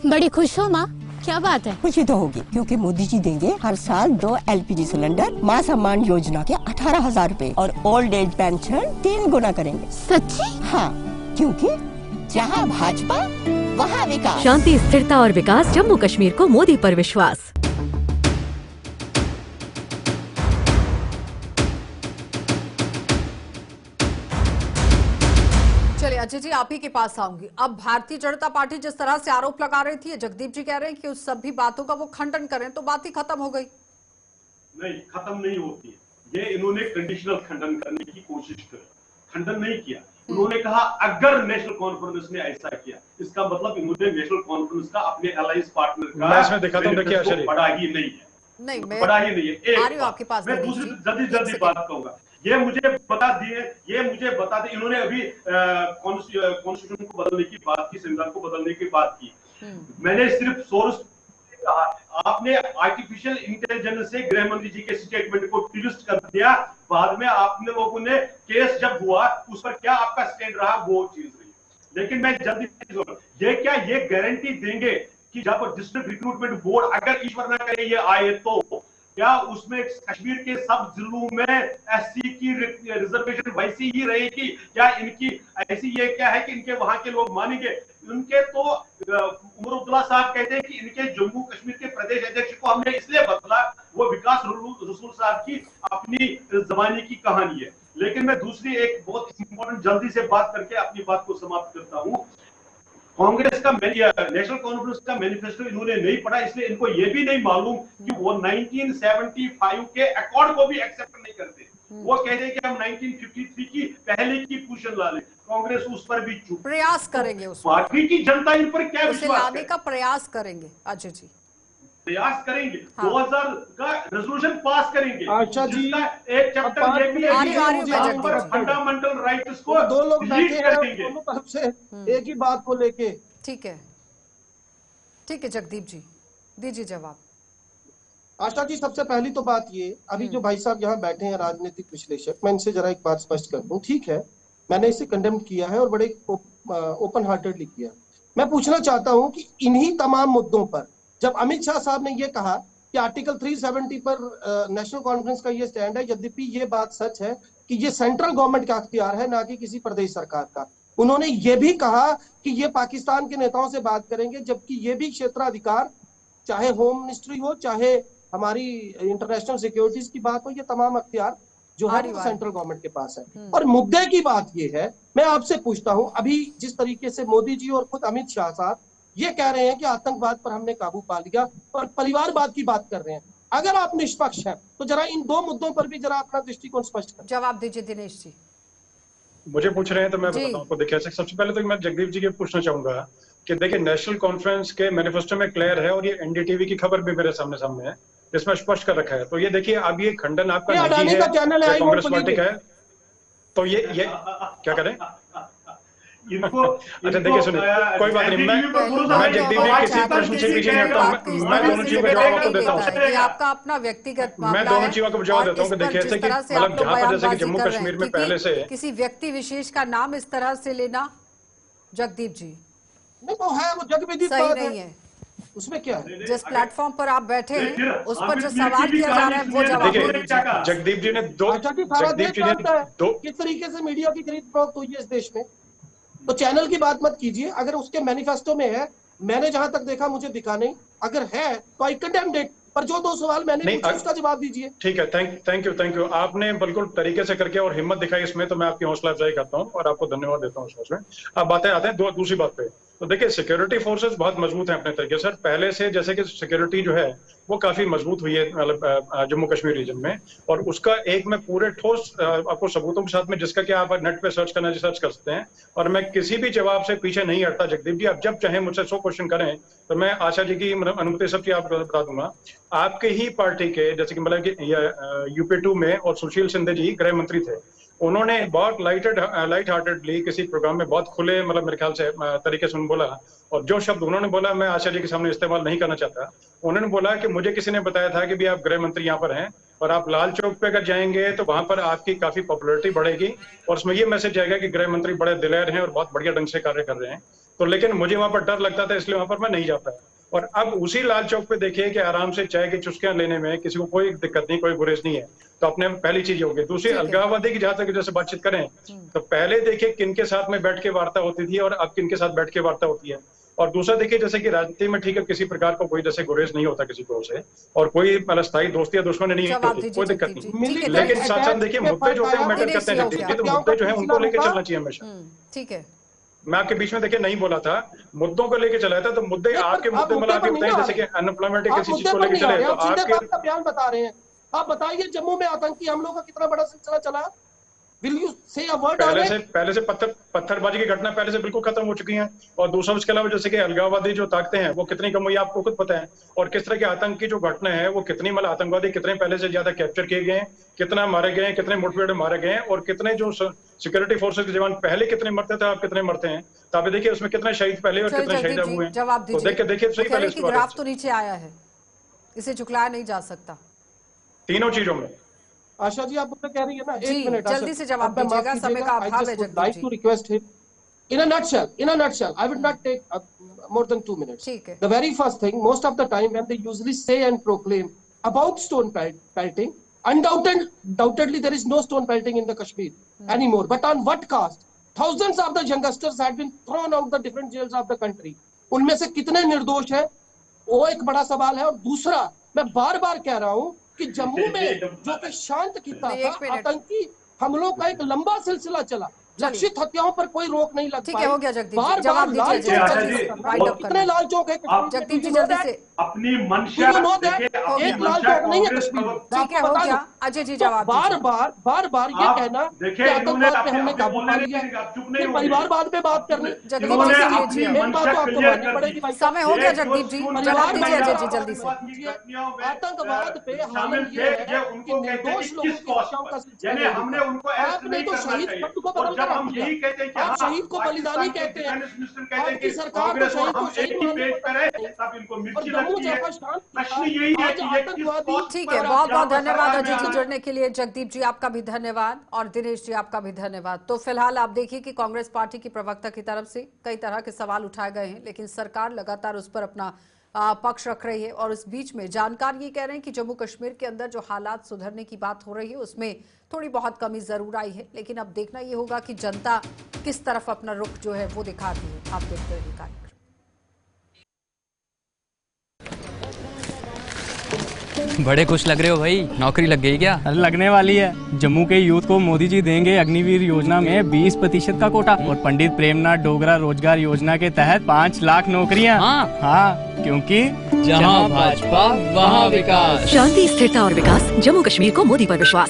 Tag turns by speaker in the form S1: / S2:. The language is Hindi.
S1: बड़ी खुश हो माँ, क्या बात है?
S2: खुशी तो होगी क्योंकि मोदी जी देंगे हर साल 2 LPG सिलेंडर, मां सम्मान योजना के 18,000 रूपए और ओल्ड एज पेंशन 3 गुना करेंगे।
S1: सच्ची?
S2: हाँ, क्योंकि जहाँ भाजपा वहाँ विकास।
S3: शांति, स्थिरता और विकास, जम्मू कश्मीर को मोदी पर विश्वास।
S4: चलिए अजय जी, आप ही के पास आऊंगी। अब भारतीय जनता पार्टी जिस तरह से आरोप लगा रही थी, जगदीप जी कह रहे हैं कि उस सभी बातों का वो खंडन करें, तो बात ही खत्म हो गई।
S5: नहीं, खत्म नहीं होती है। ये इन्होंने कंडीशनल खंडन करने की कोशिश की, खंडन नहीं किया। उन्होंने कहा अगर नेशनल कॉन्फ्रेंस ने ऐसा किया, इसका मतलब इन्होंने नेशनल कॉन्फ्रेंस का अपने अलायंस पार्टनर का पढ़ा ही नहीं है।
S4: नहीं,
S5: पढ़ा ही नहीं है।
S4: आ रही हूं आपके पास।
S5: मैं दूसरी जल्दी बात कहूंगा। ये मुझे बता दिए, इन्होंने अभी कॉन्स्टिट्यूशन को बदलने की बात की, संविधान को बदलने की बात की। मैंने सिर्फ सोर्स कहा, आपने आर्टिफिशियल इंटेलिजेंस से गृह मंत्री जी के स्टेटमेंट को ट्विस्ट कर दिया। बाद में आपने लोगों ने केस जब हुआ उस पर क्या आपका स्टैंड रहा, वो चीज रही। लेकिन मैं जल्दी ये गारंटी देंगे कि जब डिस्ट्रिक्ट रिक्रूटमेंट बोर्ड अगर ईश्वर न करे ये आए, तो क्या उसमें कश्मीर के सब जिलों में SC की रिजर्वेशन वैसी ही रहेगी? क्या इनकी ऐसी ये क्या है कि इनके वहां के लोग मानेंगे? उनके तो उमर अब्दुल्ला साहब कहते हैं कि इनके जम्मू कश्मीर के प्रदेश अध्यक्ष को हमने इसलिए बदला, वो विकास रसूल साहब की अपनी जमाने की कहानी है। लेकिन मैं दूसरी एक बहुत इंपॉर्टेंट जल्दी से बात करके अपनी बात को समाप्त करता हूं। कांग्रेस का नेशनल कॉन्फ्रेंस का मैनिफेस्टो इन्होंने नहीं पढ़ा, इसलिए इनको ये भी नहीं मालूम कि वो 1975 के अकॉर्ड को भी एक्सेप्ट नहीं करते। वो कहते हैं कि हम 1953 की पहले की पोजीशन ला लें। कांग्रेस उस पर भी चुप।
S4: प्रयास करेंगे उस
S5: पार्टी की जनता इन पर क्या विश्वास
S4: लाने का प्रयास करेंगे। अजय जी
S5: प्रयास करेंगे। हाँ। 2000 का रेजोल्यूशन पास करेंगे।
S6: अच्छा जी,
S5: एक चैप्टर ये भी है फंडामेंटल राइट्स को
S6: 2 लोग बैठे हैं दोनों तरफ से एक ही बात को लेके।
S4: ठीक है जगदीप जी, दीजिए जवाब।
S6: आशा जी, सबसे पहली तो बात ये, अभी जो भाई साहब यहाँ बैठे हैं राजनीतिक विश्लेषक, मैं इनसे जरा एक बात स्पष्ट कर दूं। ठीक है, मैंने इसे कंडेम किया है और बड़े ओपन हार्टेडली किया। मैं पूछना चाहता हूं कि इन्हीं तमाम मुद्दों पर जब अमित शाह साहब ने ये कहा कि आर्टिकल 370 पर नेशनल कॉन्फ्रेंस का ये स्टैंड है, यद्यपि ये बात सच है कि ये सेंट्रल गवर्नमेंट का अख्तियार है, ना कि किसी प्रदेश सरकार का। उन्होंने ये भी कहा कि ये पाकिस्तान के नेताओं से बात करेंगे, जबकि ये भी क्षेत्राधिकार, चाहे होम मिनिस्ट्री हो, चाहे हमारी इंटरनेशनल सिक्योरिटीज की बात हो, ये तमाम अख्तियार जो है वो सेंट्रल गवर्नमेंट के पास है। और मुद्दे की बात ये है, मैं आपसे पूछता हूं, अभी जिस तरीके से मोदी जी और खुद अमित शाह साहब ये कह रहे हैं कि आतंकवाद पर हमने काबू पा लिया और परिवारवाद की बात कर रहे हैं, अगर आप निष्पक्ष हैं तो जरा इन 2 मुद्दों पर भी जरा अपना दृष्टिकोण स्पष्ट करें।
S4: जवाब दीजिए दिनेश जी।
S7: मुझे पूछ रहे हैं तो मैं बताऊं आपको। देखिए, सबसे पहले तो मैं जगदीप जी के पूछना चाहूंगा कि देखिए, नेशनल कॉन्फ्रेंस के मैनिफेस्टो में क्लियर है और ये NDTV की खबर भी मेरे सामने है, जिसमें स्पष्ट कर रखा है। तो ये देखिए, अब ये खंडन आपका नहीं है, कांग्रेस पार्टी का है, तो ये क्या करें? अच्छा देखिए, सुनिए, कोई बात नहीं, मैं जगदीप जी किसी प्रश्न से पीछे नहीं हटता हूं। मैं दोनों चीजों का जवाब आपको देता हूं।
S4: आपका अपना व्यक्तिगत
S7: मैं दोनों चीजों का जवाब देता हूं कि देखिए, ऐसे कि मतलब जहां पर जैसे कि जम्मू कश्मीर में पहले से
S4: किसी व्यक्ति विशेष का नाम इस तरह से लेना, जगदीप जी
S6: नहीं, वो है, वो जगविदित
S4: सही नहीं है।
S6: उसमें क्या है?
S4: जिस प्लेटफॉर्म पर आप बैठे हैं उस पर जो सवाल किया जा रहा है वो जवाब दीजिए।
S7: जगदीप जी ने दो
S6: किस तरीके से मीडिया की खरीद फरोख्त हुई है इस देश में, तो चैनल की बात मत कीजिए। अगर उसके मैनिफेस्टो में है, मैंने जहां तक देखा मुझे दिखा नहीं, अगर है तो आई कंडेम्ड इट। पर जो 2 सवाल मैंने पूछे उसका जवाब दीजिए।
S7: ठीक है, थैंक यू। आपने बिल्कुल तरीके से करके और हिम्मत दिखाई इसमें, तो मैं आपकी हौसला अफजाई करता हूं और आपको धन्यवाद देता हूं उसमें। अब बातें आते हैं दूसरी बात पे। तो देखिए, सिक्योरिटी फोर्सेस बहुत मजबूत हैं अपने तरीके से। पहले से जैसे कि सिक्योरिटी जो है वो काफी मजबूत हुई है मतलब जम्मू कश्मीर रीजन में, और उसका एक मैं पूरे ठोस आपको सबूतों के साथ में, जिसका कि आप नेट पे सर्च करना सर्च कर सकते हैं, और मैं किसी भी जवाब से पीछे नहीं हटता। जगदीप जी, आप जब चाहे मुझसे 100 क्वेश्चन करें तो मैं आशा जी की अनुमति सबकी आपको बता दूंगा। आपके ही पार्टी के जैसे कि मतलब कि UP2 में और सुशील शिंदे जी गृह मंत्री थे, उन्होंने बहुत लाइट हार्टेडली किसी प्रोग्राम में बहुत खुले मतलब मेरे ख्याल से तरीके से बोला, और जो शब्द उन्होंने बोला मैं आशा जी के सामने इस्तेमाल नहीं करना चाहता। उन्होंने बोला कि मुझे किसी ने बताया था कि भी आप गृह मंत्री यहाँ पर हैं और आप लाल चौक पे अगर जाएंगे तो वहां पर आपकी काफी पॉपुलैरिटी बढ़ेगी, और उसमें ये मैसेज आएगा कि गृह मंत्री बड़े दिलेर हैं और बहुत बढ़िया ढंग से कार्य कर रहे हैं। तो लेकिन मुझे वहां पर डर लगता था, इसलिए वहां पर मैं नहीं जा पाया। और अब उसी लाल चौक पे देखिए कि आराम से चाय की चुस्कियां लेने में किसी को कोई दिक्कत नहीं, कोई गुरेज नहीं है। तो अपने पहली चीज होगी। दूसरी, अलगाववादी की जहां तक जैसे बातचीत करें तो पहले देखिए किनके साथ में बैठ के वार्ता होती थी और अब किनके साथ बैठ के वार्ता होती है। और दूसरा देखिए जैसे कि राजनीति में ठीक है, किसी प्रकार का कोई जैसे गुरेज नहीं होता किसी को से, और कोई मतलब स्थायी दोस्ती या दुश्मनी नहीं होती, कोई दिक्कत नहीं। लेकिन साथ साथ देखिए मुद्दे जो है मैटर करते हैं, तो मुद्दे जो है उनको लेके चलना चाहिए हमेशा।
S4: ठीक है,
S7: मैं आपके बीच में देखिए नहीं बोला था, मुद्दों को लेके चलाया था। तो मुद्दे आपके मुद्दे मतलब आप बताइए, जैसे कि अनएम्प्लॉयमेंट किसी चीज को लेके चले तो आपके
S6: बयान बता रहे हैं। आप बताइए जम्मू में आतंकी हमलों का कितना बड़ा सिलसिला चला। Will you say a word on it?
S7: पहले से पत्थरबाजी की घटना पहले से बिल्कुल खत्म हो चुकी हैं। और दूसरा उसके अलावा जैसे कि अलगाववादी जो ताकतें हैं वो कितनी कम हुई आपको खुद पता है। और किस तरह के आतंक की जो घटना है वो कितनी मतलब आतंकवादी कितने पहले से ज्यादा कैप्चर किए गए हैं, कितना मारे गए हैं, कितने मुठभेड़ मारे गए हैं, और कितने जो सिक्योरिटी फोर्सेज के जवान पहले कितने मरते थे, आप कितने मरते हैं। तो आप देखिए उसमें कितने शहीद पहले और कितने शहीद हुए हैं।
S4: जवाब दीजिए।
S7: तो देखिए सही पहले
S4: ग्राफ तो नीचे आया है, इसे झुकलाया नहीं जा सकता
S7: तीनों चीजों में।
S6: आशा जी आप मुझसे कह रही है ना, एक मिनट
S4: जल्दी से जवाब दीजिएगा, समय का अभाव है जगदीप जी।
S6: to request him in a nutshell I would not take more than 2 minutes.
S4: ठीक है।
S6: The very first thing, most of the time when they usually say and proclaim about stone pelting, undoubtedly there is no stone pelting in the Kashmir anymore, but on what cost? Thousands of the youngsters had been thrown out the different jails of the country. उनमें से कितने निर्दोष हैं, वो एक बड़ा सवाल है। और दूसरा, मैं बार बार कह रहा हूँ कि जम्मू में जो कि शांत खिता था, आतंकी हमलों का एक लंबा सिलसिला चला, लक्षित हत्याओं पर कोई रोक नहीं लग पाई।
S4: हो गया जगदीप
S6: बार
S4: जी, जवाब
S6: लाल
S4: दीजिए
S6: चौक, कितने लाल चौक है
S4: जगदीप जी, जल्दी से।
S5: अपनी मंशा
S6: एक लाल चौक नहीं है कश्मीर।
S4: ठीक है, हो गया। अजय जी जवाब
S6: बार बार ये कहना कि आतंकवाद पे हमने काबू पा लिया, फिर परिवारवाद पे बात करनी। एक बात तो आपको माननी पड़ेगी भाई।
S4: समय हो गया जगदीप जी, जवाब दीजिए अजय जी जल्दी से।
S6: आतंकवाद पे हालत ये है कि निर्दोष लोगों की हत्याओं का सिलसिला आपने तो शहीद शब्द को बदल कर रख दिया। आप शहीद को बलिदानी कहते हैं, आपकी सरकार तो शहीद को शहीद
S4: ठीक है, बहुत बहुत धन्यवाद अजय जी जुड़ने के लिए। जगदीप जी आपका भी धन्यवाद और दिनेश जी आपका भी धन्यवाद। तो फिलहाल आप देखिए कि कांग्रेस पार्टी की प्रवक्ता की तरफ से कई तरह के सवाल उठाए गए हैं, लेकिन सरकार लगातार उस पर अपना पक्ष रख रही है। और इस बीच में जानकार ये कह रहे हैं कि जम्मू कश्मीर के अंदर जो हालात सुधरने की बात हो रही है उसमें थोड़ी बहुत कमी जरूर आई है, लेकिन अब देखना ये होगा कि जनता किस तरफ अपना रुख जो है वो दिखाती है। आप देखते रहिए कार्यक्रम।
S8: बड़े खुश लग रहे हो भाई, नौकरी लग गई क्या?
S9: अरे लगने वाली है। जम्मू के यूथ को मोदी जी देंगे अग्निवीर योजना में 20% का कोटा, और पंडित प्रेमनाथ डोगरा रोजगार योजना के तहत 5 लाख नौकरियां। हाँ, क्योंकि
S8: जहाँ भाजपा वहाँ विकास।
S3: शांति, स्थिरता और विकास, जम्मू कश्मीर को मोदी पर विश्वास।